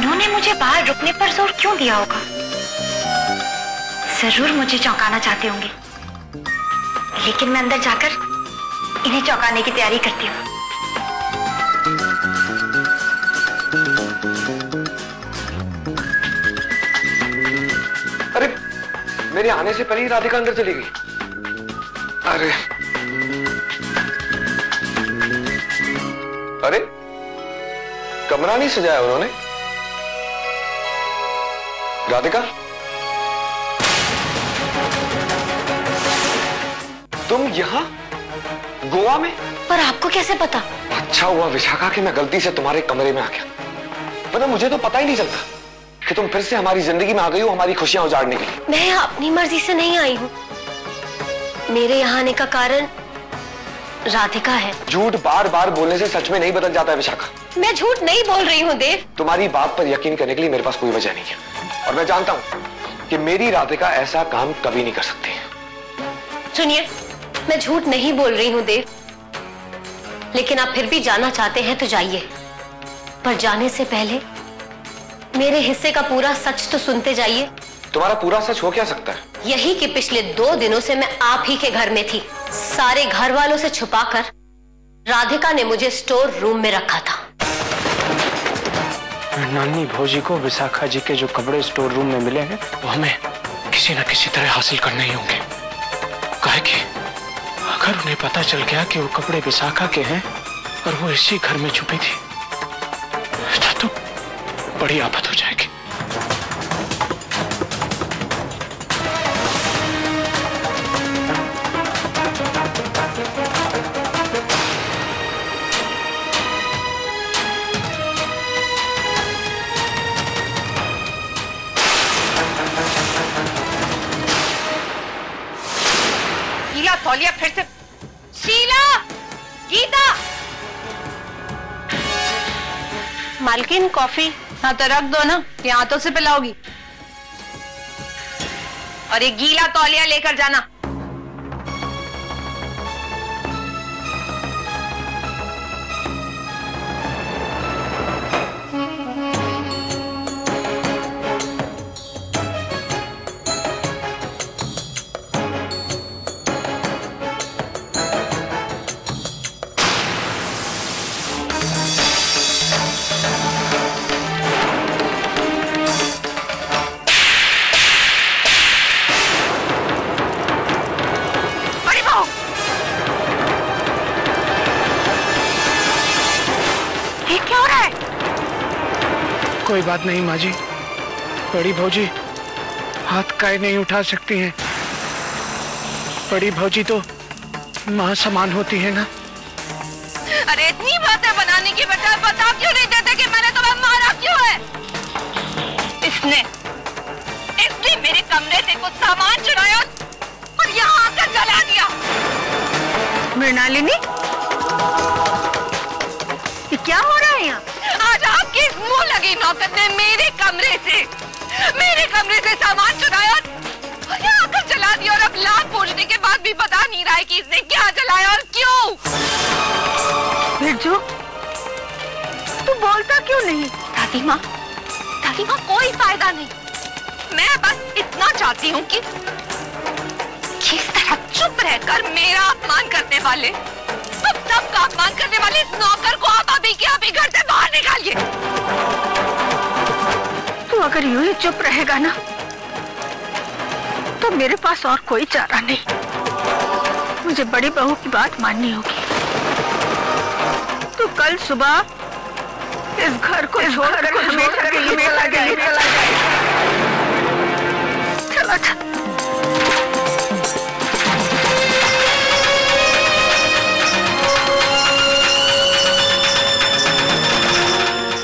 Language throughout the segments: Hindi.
इन्होंने मुझे बाहर रुकने पर जोर क्यों दिया होगा? जरूर मुझे चौंकाना चाहते होंगे, लेकिन मैं अंदर जाकर इन्हें चौंकाने की तैयारी करती हूँ। अरे, मेरे आने से पहले ही राधिका अंदर चली गई। अरे अरे, कमरा नहीं सजाया उन्होंने। राधिका, तुम यहाँ गोवा में? पर आपको कैसे पता? अच्छा हुआ विशाखा कि मैं गलती से तुम्हारे कमरे में आ गया, वरना मुझे तो पता ही नहीं चलता कि तुम फिर से हमारी जिंदगी में आ गई हो हमारी खुशियां उजाड़ने के लिए। मैं यहाँ अपनी मर्जी से नहीं आई हूँ। मेरे यहाँ आने का कारण राधिका है। झूठ बार बार बोलने से सच में नहीं बदल जाता है विशाखा। मैं झूठ नहीं बोल रही हूँ देव। तुम्हारी बात पर यकीन करने के लिए मेरे पास कोई वजह नहीं है, और मैं जानता हूँ कि मेरी राधिका ऐसा काम कभी नहीं कर सकती। सुनिए, मैं झूठ नहीं बोल रही हूँ देव, लेकिन आप फिर भी जाना चाहते हैं तो जाइए, पर जाने से पहले मेरे हिस्से का पूरा सच तो सुनते जाइए। तुम्हारा पूरा सच हो क्या सकता है? यही कि पिछले 2 दिनों से मैं आप ही के घर में थी, सारे घर वालों से छुपाकर राधिका ने मुझे स्टोर रूम में रखा था। नानी भौजी को विशाखा जी के जो कपड़े स्टोर रूम में मिले हैं वो हमें किसी न किसी तरह हासिल करने ही होंगे। काहे कि अगर उन्हें पता चल गया कि वो कपड़े विशाखा के हैं और वो इसी घर में छुपी थी तो बड़ी आफत हो जाएगी। तौलिया फिर से। शीला, गीता। मालकिन कॉफी। हाँ तो रख दो ना, ये हाथों से पिलाओगी। और ये गीला तौलिया लेकर जाना। कोई बात नहीं माँ जी, बड़ी भौजी हाथ काहे नहीं उठा सकती हैं। बड़ी भौजी तो माँ समान होती है ना। अरे इतनी बातें बनाने की बजाय बता क्यों नहीं देते कि मैंने तुम्हें मारा क्यों है? इसने मेरे कमरे से कुछ सामान चुराया और यहाँ आकर जला दिया। मृणालिनी, ये क्या हो रहा है यहाँ? आज आपकी इस मुंह लगी नौकत ने मेरे कमरे से सामान चुराया और यहाँ आकर जला दिया, और अब लाश पूछने के बाद भी बता नहीं रहा है कि इसने क्या जलाया और क्यों। बिरजू, तू बोलता क्यों नहीं? दादी माँ, कोई फायदा नहीं। मैं बस इतना चाहती हूँ कि किस तरह चुप रहकर मेरा अपमान करने वाले, अब सबका अपमान करने वाले इस नौकर को आप अभी के अभी घर से बाहर निकालिए। तू अगर यूं ही चुप रहेगा ना तो मेरे पास और कोई चारा नहीं। मुझे बड़ी बहू की बात माननी होगी। तू कल सुबह इस घर को छोड़कर हमेशा के लिए चला जाए। चला जा।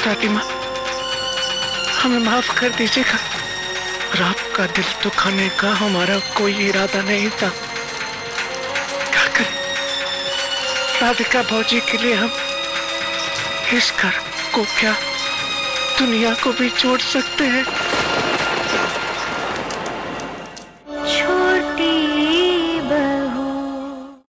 फातिमा, हमें माफ कर दीजिएगा, और आपका दिल दुखाने का हमारा कोई इरादा नहीं था। क्या करें, राधिका भौजी के लिए हम इस घर को क्या दुनिया को भी छोड़ सकते हैं।